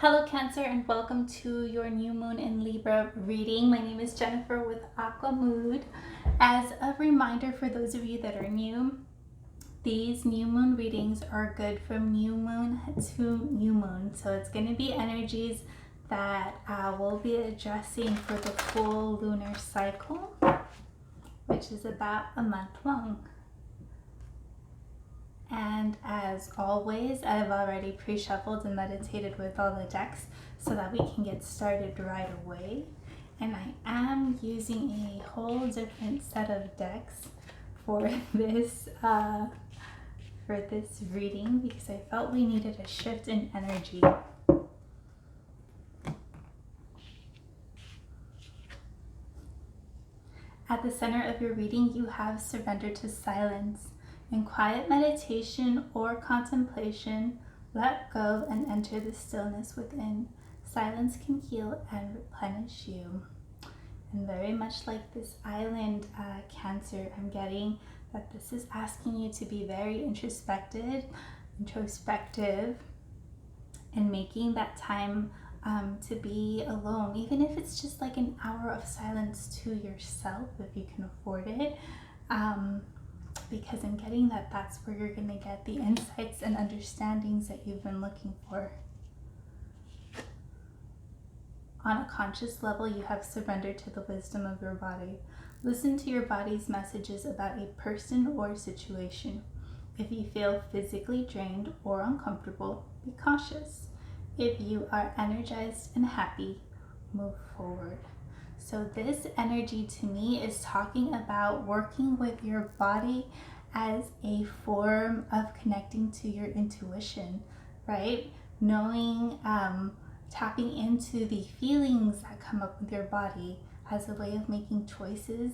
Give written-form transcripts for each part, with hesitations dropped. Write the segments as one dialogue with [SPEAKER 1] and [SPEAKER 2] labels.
[SPEAKER 1] Hello Cancer, and welcome to your new moon in Libra reading. My name is Jennifer with Aqua Mood. As a reminder for those of you that are new, these new moon readings are good from new moon to new moon. So it's going to be energies that we'll be addressing for the full lunar cycle, which is about a month long. And as always, I've already pre-shuffled and meditated with all the decks so that we can get started right away. And I am using a whole different set of decks for this reading because I felt we needed a shift in energy. At the center of your reading, you have surrender to silence. In quiet meditation or contemplation, let go and enter the stillness within. Silence can heal and replenish you. And very much like this island, Cancer, I'm getting that this is asking you to be very introspective, and making that time to be alone, even if it's just like an hour of silence to yourself, if you can afford it. Because I'm getting that that's where you're going to get the insights and understandings that you've been looking for. On a conscious level, you have surrendered to the wisdom of your body. Listen to your body's messages about a person or situation. If you feel physically drained or uncomfortable, be cautious. If you are energized and happy, move forward. So this energy to me is talking about working with your body as a form of connecting to your intuition, right? Knowing, tapping into the feelings that come up with your body as a way of making choices.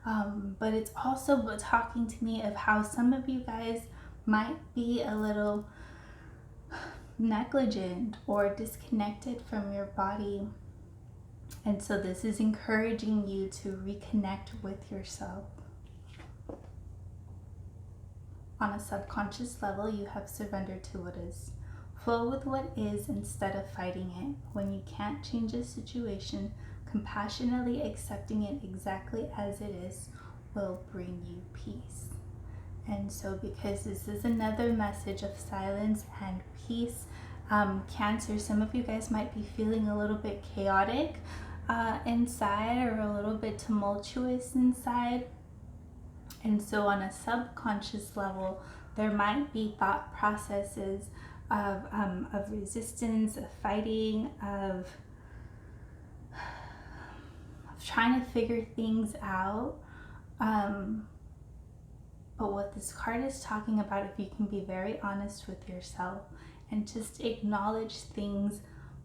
[SPEAKER 1] But it's also talking to me of how some of you guys might be a little negligent or disconnected from your body. And so this is encouraging you to reconnect with yourself. On a subconscious level, you have surrendered to what is. Flow with what is instead of fighting it. When you can't change a situation, compassionately accepting it exactly as it is will bring you peace. And so because this is another message of silence and peace, Cancer, some of you guys might be feeling a little bit chaotic inside, or a little bit tumultuous inside. And so on a subconscious level, there might be thought processes of resistance, of fighting, of trying to figure things out. But what this card is talking about, if you can be very honest with yourself and just acknowledge things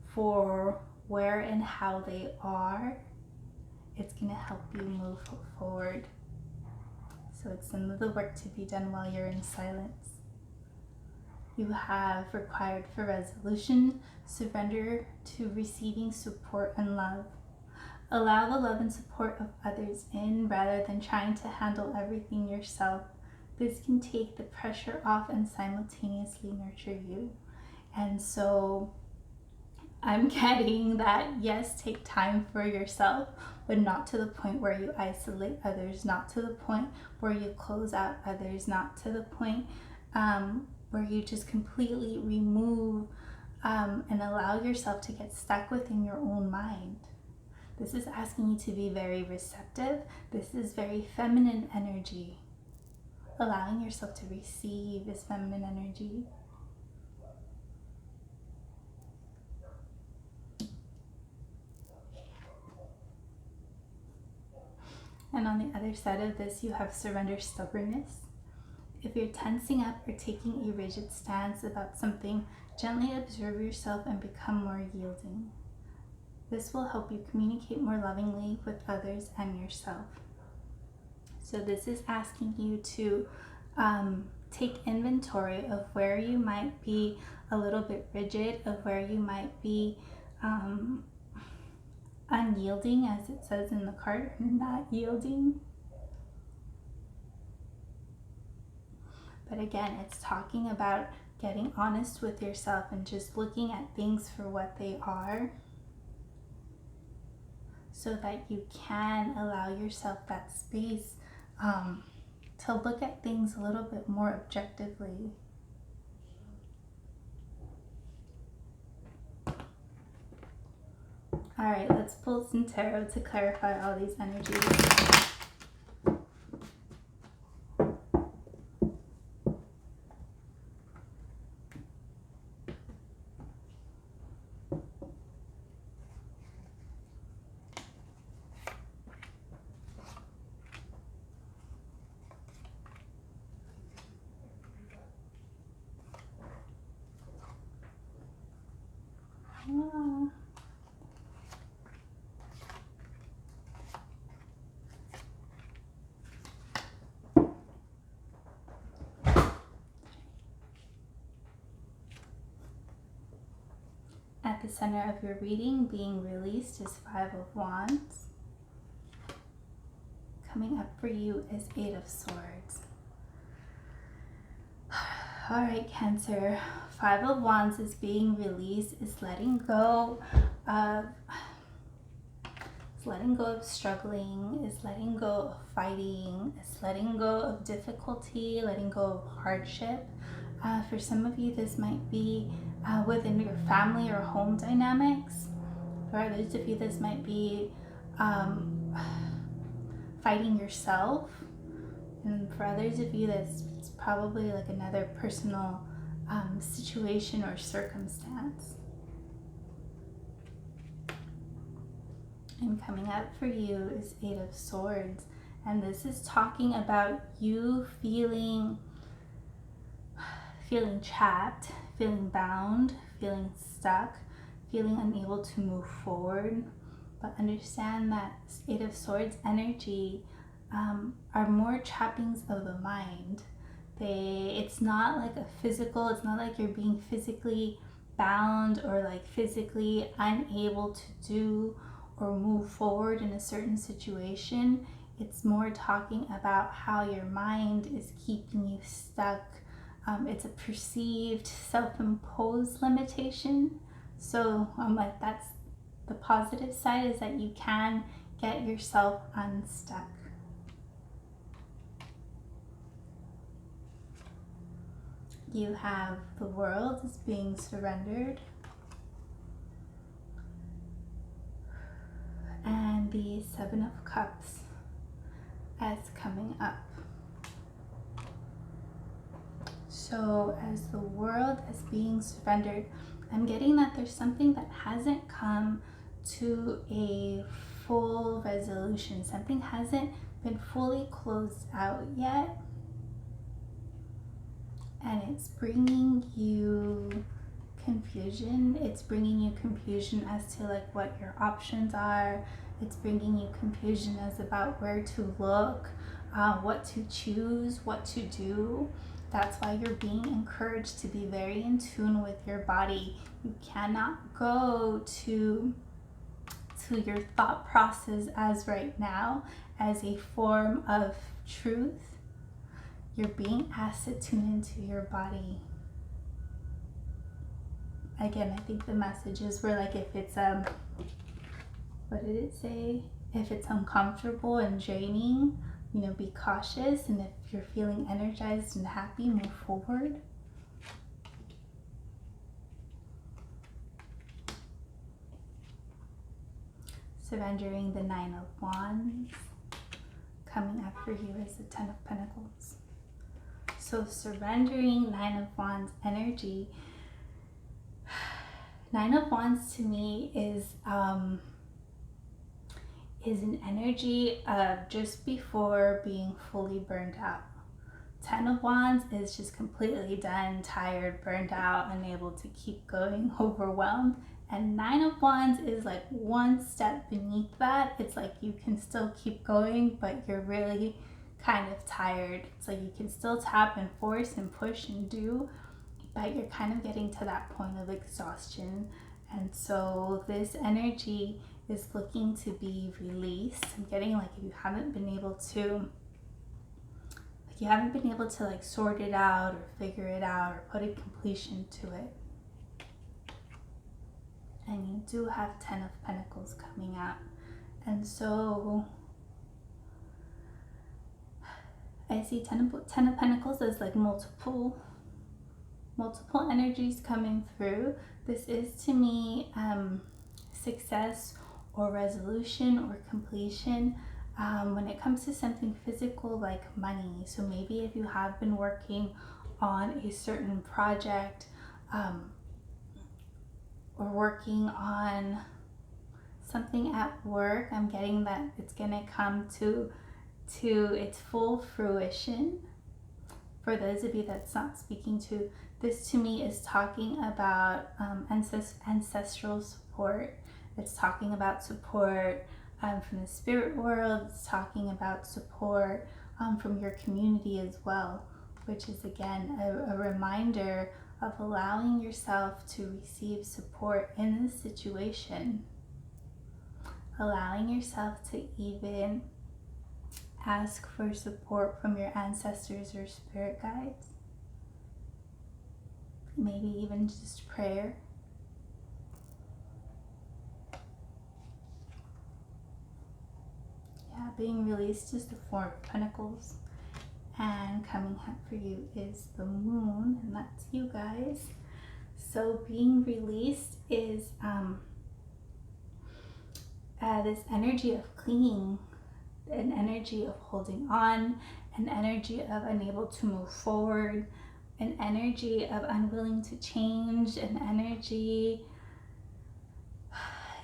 [SPEAKER 1] for where and how they are, it's going to help you move forward. So it's some of the work to be done while you're in silence. You have required for resolution, surrender to receiving support and love. Allow the love and support of others in rather than trying to handle everything yourself. This can take the pressure off and simultaneously nurture you. And so I'm getting that, yes, take time for yourself, but not to the point where you isolate others, not to the point where you close out others, not to the point where you just completely remove and allow yourself to get stuck within your own mind. This is asking you to be very receptive. This is very feminine energy. Allowing yourself to receive is feminine energy. And on the other side of this, you have surrender stubbornness. If you're tensing up or taking a rigid stance about something, gently observe yourself and become more yielding. This will help you communicate more lovingly with others and yourself. So this is asking you to take inventory of where you might be a little bit rigid, of where you might be unyielding, as it says in the card, not yielding. But again, it's talking about getting honest with yourself and just looking at things for what they are, so that you can allow yourself that space to look at things a little bit more objectively. All right, let's pull some tarot to clarify all these energies. At the center of your reading, being released, is Five of Wands. Coming up for you is Eight of Swords. All right, Cancer. Five of Wands is being released, is letting go of struggling, is letting go of fighting, is letting go of difficulty, letting go of hardship. For some of you, this might be within your family or home dynamics. For others of you, this might be fighting yourself. And for others of you, that's probably like another personal situation or circumstance. And coming up for you is Eight of Swords. And this is talking about you feeling trapped, feeling bound, feeling stuck, feeling unable to move forward. But understand that Eight of Swords energy are more trappings of the mind. It's not like a physical, it's not like you're being physically bound or like physically unable to do or move forward in a certain situation. It's more talking about how your mind is keeping you stuck. It's a perceived self-imposed limitation. So like that's the positive side, is that you can get yourself unstuck. You have the World is being surrendered, and the Seven of Cups as coming up. So as the World is being surrendered, I'm getting that there's something that hasn't come to a full resolution. Something hasn't been fully closed out yet. And it's bringing you confusion. It's bringing you confusion as to like what your options are. It's bringing you confusion as about where to look, what to choose, what to do. That's why you're being encouraged to be very in tune with your body. You cannot go to your thought process as right now as a form of truth. You're being asked to tune into your body. Again, I think the messages were like, if it's what did it say? If it's uncomfortable and draining, be cautious. And if you're feeling energized and happy, move forward. Surrendering the Nine of Wands. Coming up for you is the Ten of Pentacles. So surrendering Nine of Wands energy. Nine of Wands to me is an energy of just before being fully burned out. Ten of Wands is just completely done, tired, burned out, unable to keep going, overwhelmed. And Nine of Wands is like one step beneath that. It's like you can still keep going, but you're really kind of tired. It's like you can still tap and force and push and do, but you're kind of getting to that point of exhaustion. And so this energy is looking to be released. I'm getting like if you haven't been able to Like you haven't been able to like sort it out or figure it out or put a completion to it. And you do have 10 of Pentacles coming out. And so I see 10 of Pentacles as like multiple energies coming through. This is to me success or resolution or completion when it comes to something physical like money. So maybe if you have been working on a certain project or working on something at work, I'm getting that it's gonna come to its full fruition. For those of you that's not speaking to, this to me is talking about ancestral support. It's talking about support from the spirit world. It's talking about support from your community as well, which is again a reminder of allowing yourself to receive support in this situation. Allowing yourself to even ask for support from your ancestors or spirit guides. Maybe even just prayer. Yeah, being released is the Four of Pentacles. And coming up for you is the Moon, and that's you guys. So being released is this energy of clinging, an energy of holding on, an energy of unable to move forward, an energy of unwilling to change, an energy,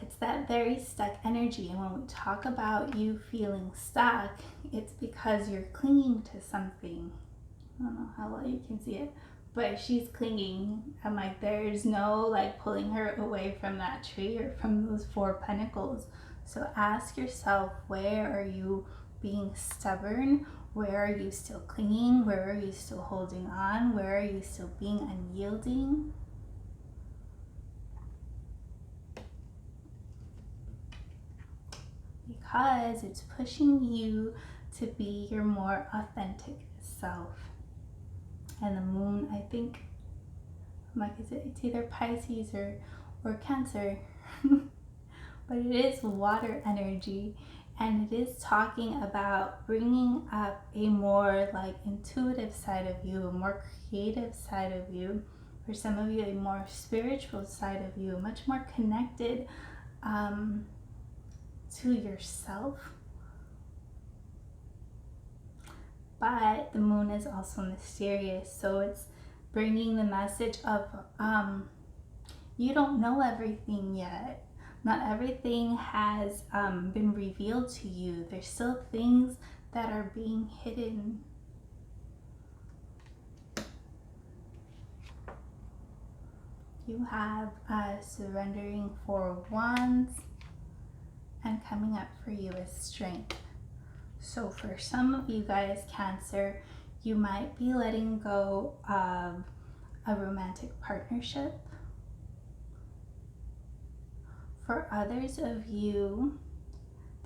[SPEAKER 1] it's that very stuck energy. And when we talk about you feeling stuck, it's because you're clinging to something. I don't know how well you can see it, but she's clinging, and like there's no like pulling her away from that tree or from those Four Pentacles. So ask yourself, where are you being stubborn? Where are you still clinging? Where are you still holding on? Where are you still being unyielding? Because it's pushing you to be your more authentic self. And the Moon, I think, like I said, it's either Pisces or Cancer. But it is water energy, and it is talking about bringing up a more like intuitive side of you, a more creative side of you, for some of you a more spiritual side of you, much more connected to yourself. But the Moon is also mysterious, so it's bringing the message of you don't know everything yet. Not everything has been revealed to you. There's still things that are being hidden. You have surrendering 4 of Wands, and coming up for you is strength. So for some of you guys, Cancer, you might be letting go of a romantic partnership. For others of you,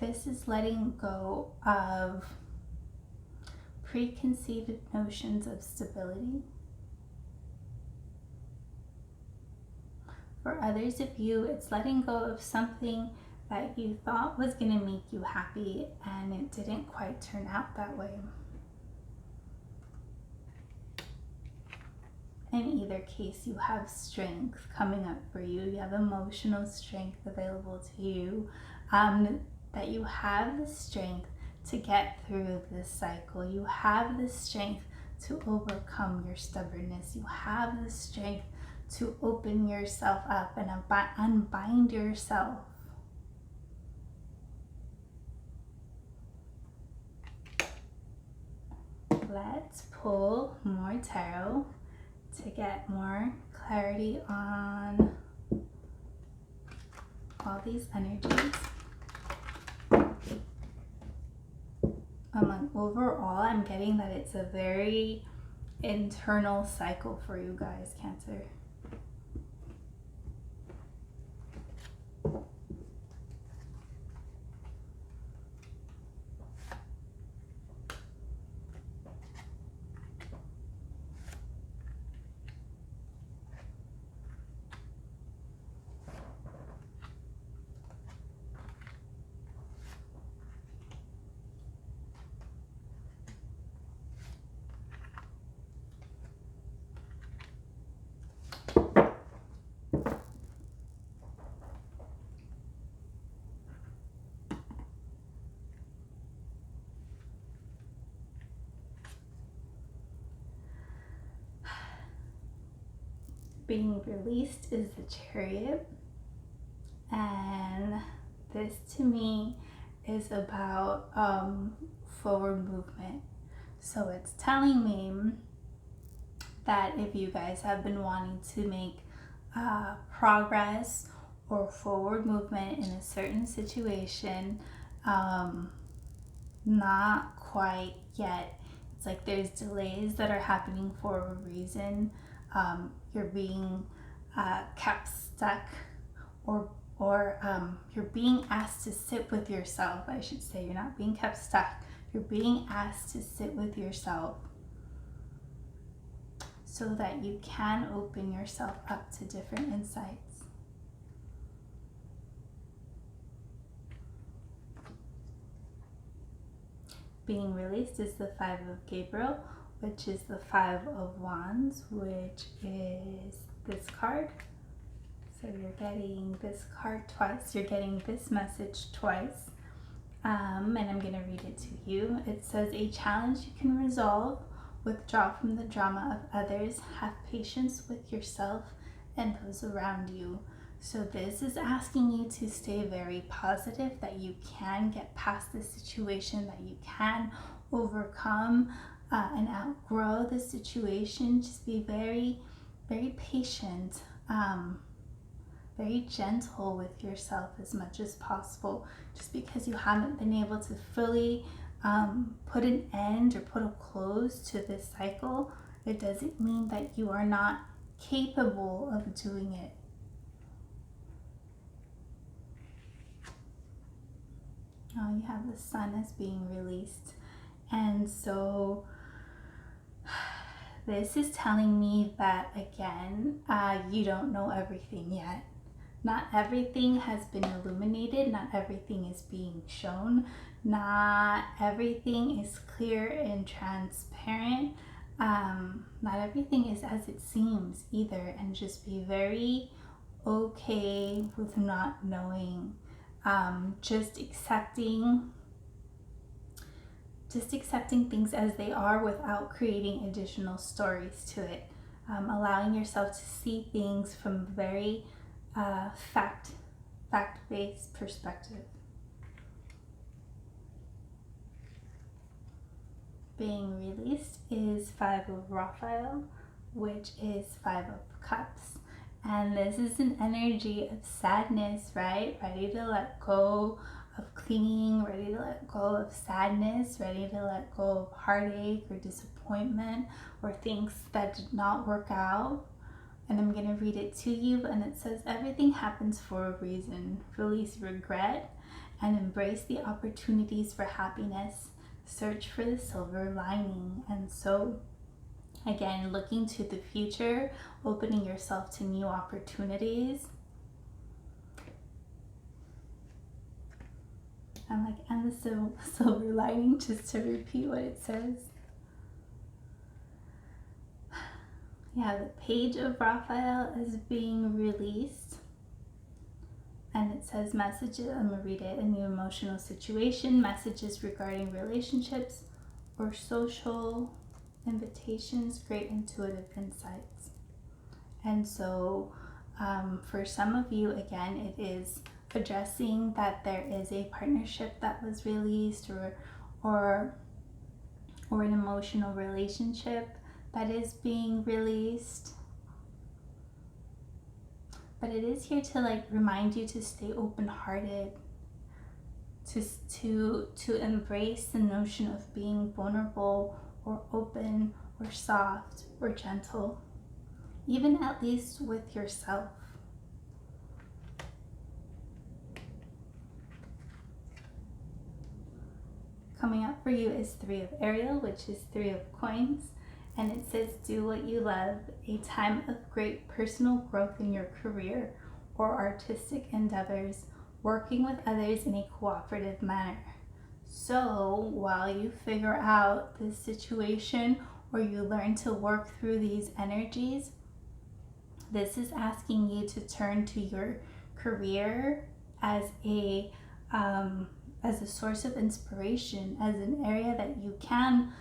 [SPEAKER 1] this is letting go of preconceived notions of stability. For others of you, it's letting go of something that you thought was going to make you happy and it didn't quite turn out that way. In either case, you have strength coming up for you. You have emotional strength available to you. That you have the strength to get through this cycle. You have the strength to overcome your stubbornness. You have the strength to open yourself up and unbind yourself. Let's pull more tarot to get more clarity on all these energies. Overall, I'm getting that it's a very internal cycle for you guys, Cancer. Being released is the Chariot, and this to me is about forward movement. So it's telling me that if you guys have been wanting to make progress or forward movement in a certain situation, not quite yet. It's like there's delays that are happening for a reason. You're being kept stuck, or you're being asked to sit with yourself. I should say, you're not being kept stuck. You're being asked to sit with yourself so that you can open yourself up to different insights. Being released is the 5 of Gabriel, which is the 5 of Wands, which is this card. So you're getting this card twice. You're getting this message twice. And I'm going to read it to you. It says, a challenge you can resolve. Withdraw from the drama of others. Have patience with yourself and those around you. So this is asking you to stay very positive, that you can get past this situation, that you can overcome and outgrow the situation. Just be very, very patient, very gentle with yourself as much as possible. Just because you haven't been able to fully put an end or put a close to this cycle, it doesn't mean that you are not capable of doing it. Now you have the Sun as being released. And so this is telling me that, again, you don't know everything yet. Not everything has been illuminated. Not everything is being shown. Not everything is clear and transparent. Not everything is as it seems either. And just be very okay with not knowing. Just accepting things as they are without creating additional stories to it. Allowing yourself to see things from a very fact-based perspective. Being released is 5 of Raphael, which is 5 of Cups. And this is an energy of sadness, right? Ready to let go of clinging, ready to let go of sadness, ready to let go of heartache or disappointment or things that did not work out. And I'm going to read it to you, and it says, everything happens for a reason. Release regret and embrace the opportunities for happiness. Search for the silver lining. And so, again, looking to the future, opening yourself to new opportunities. And the silver lining, just to repeat what it says. Yeah, the Page of Raphael is being released. And it says messages, I'm going to read it, a new emotional situation, messages regarding relationships or social invitations, great intuitive insights. And so for some of you, again, it is addressing that there is a partnership that was released or an emotional relationship that is being released. But it is here to remind you to stay open-hearted, to embrace the notion of being vulnerable or open or soft or gentle, even at least with yourself. Coming up for you is 3 of Ariel, which is 3 of Coins. And it says, do what you love, a time of great personal growth in your career or artistic endeavors, working with others in a cooperative manner. So while you figure out this situation or you learn to work through these energies, this is asking you to turn to your career as a source of inspiration, as an area that you can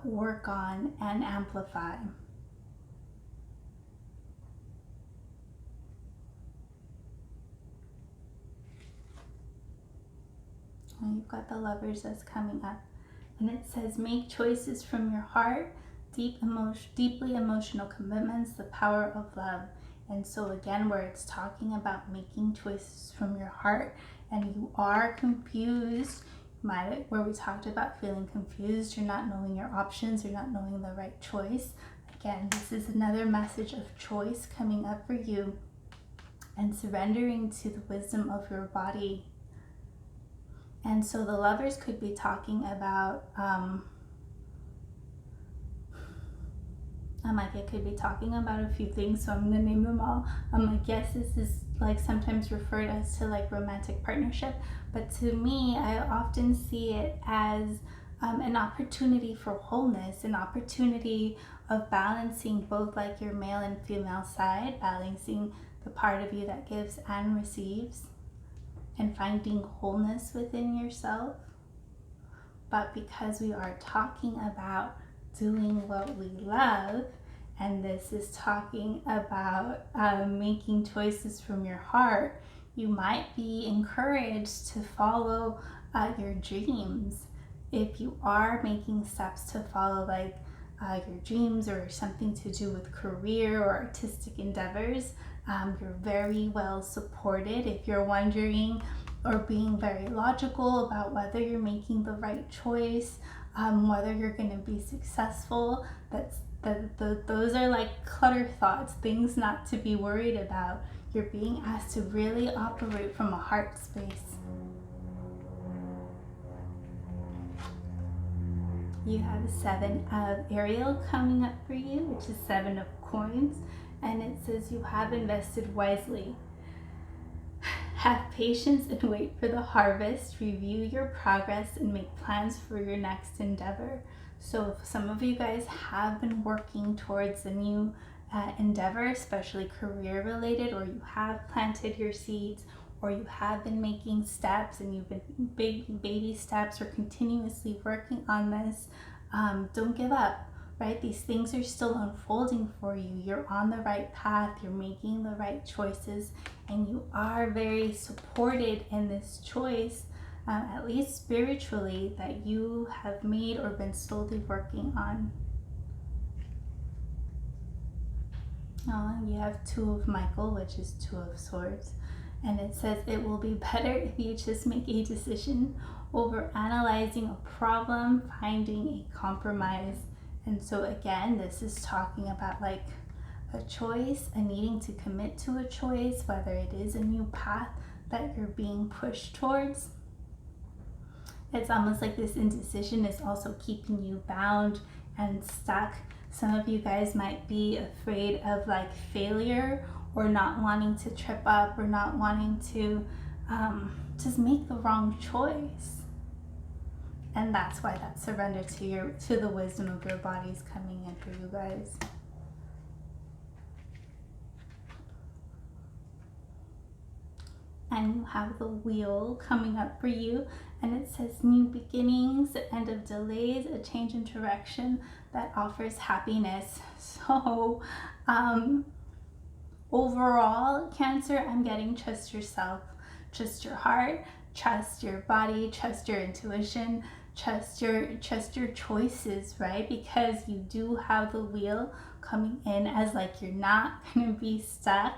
[SPEAKER 1] work on and amplify. And you've got the Lovers that's coming up. And it says, make choices from your heart, deeply emotional commitments, the power of love. And so again, where it's talking about making choices from your heart and you are confused, where we talked about feeling confused, you're not knowing your options, you're not knowing the right choice. Again, this is another message of choice coming up for you and surrendering to the wisdom of your body. And so the Lovers could be talking about, it could be talking about a few things, so I'm going to name them all. I guess this is like sometimes referred as to like romantic partnership, but to me, I often see it as an opportunity for wholeness, an opportunity of balancing both like your male and female side, balancing the part of you that gives and receives, and finding wholeness within yourself. But because we are talking about doing what we love, and this is talking about making choices from your heart, you might be encouraged to follow your dreams. If you are making steps to follow like your dreams or something to do with career or artistic endeavors, you're very well supported. If you're wondering or being very logical about whether you're making the right choice, whether you're going to be successful, those are like clutter thoughts, things not to be worried about. You're being asked to really operate from a heart space. You have 7 of Ariel coming up for you, which is 7 of coins, and it says you have invested wisely. Have patience and wait for the harvest. Review your progress and make plans for your next endeavor. So if some of you guys have been working towards a new endeavor, especially career related, or you have planted your seeds, or you have been making steps and you've been big baby steps or continuously working on this, don't give up. Right? These things are still unfolding for you. You're on the right path. You're making the right choices, and you are very supported in this choice, at least spiritually, that you have made or been slowly working on. You have 2 of Michael, which is 2 of Swords. And it says it will be better if you just make a decision over analyzing a problem, finding a compromise. And so again, this is talking about like a choice, a needing to commit to a choice, whether it is a new path that you're being pushed towards. It's almost like this indecision is also keeping you bound and stuck. Some of you guys might be afraid of like failure, or not wanting to trip up, or not wanting to just make the wrong choice. And that's why that surrender to the wisdom of your body is coming in for you guys. And you have the Wheel coming up for you, and it says new beginnings, the end of delays, a change in direction that offers happiness. So overall, Cancer, I'm getting trust yourself, trust your heart, trust your body, trust your intuition, trust your choices, right? Because you do have the Wheel coming in as like you're not gonna be stuck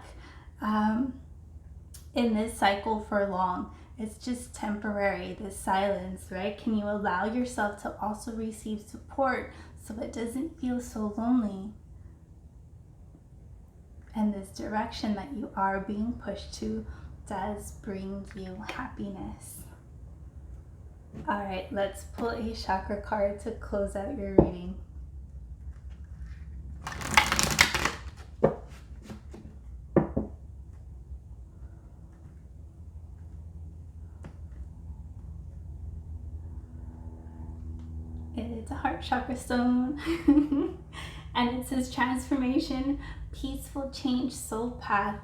[SPEAKER 1] in this cycle for long. It's just temporary, this silence, right? Can you allow yourself to also receive support so it doesn't feel so lonely? And this direction that you are being pushed to does bring you happiness. All right, let's pull a chakra card to close out your reading. It's a heart chakra stone. And it says transformation, peaceful change, soul path.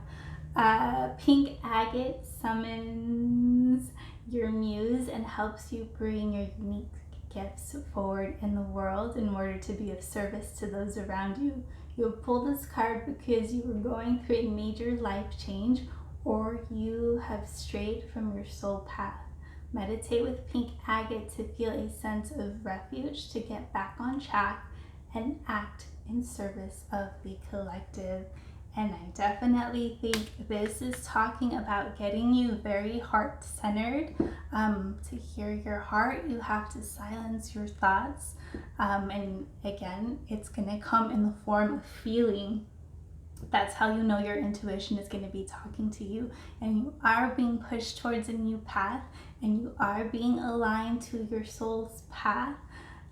[SPEAKER 1] Pink agate summons your muse and helps you bring your unique gifts forward in the world in order to be of service to those around you. You'll pull this card because you were going through a major life change, or you have strayed from your soul path. Meditate with pink agate to feel a sense of refuge, to get back on track and act in service of the collective. And I definitely think this is talking about getting you very heart-centered. To hear your heart, you have to silence your thoughts. And again, it's going to come in the form of feeling. That's how you know your intuition is going to be talking to you, and you are being pushed towards a new path, and you are being aligned to your soul's path.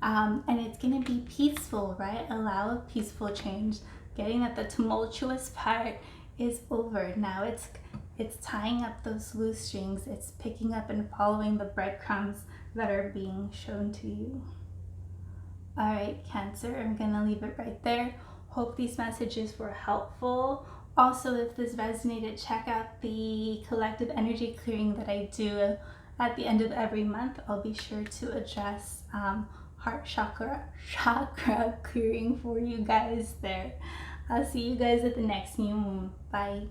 [SPEAKER 1] And it's going to be peaceful, right? Allow a peaceful change. Getting that the tumultuous part is over. Now it's tying up those loose strings. It's picking up and following the breadcrumbs that are being shown to you. All right, Cancer, I'm going to leave it right there. Hope these messages were helpful. Also, if this resonated, check out the collective energy clearing that I do at the end of every month. I'll be sure to address heart chakra clearing for you guys there. I'll see you guys at the next new moon. Bye.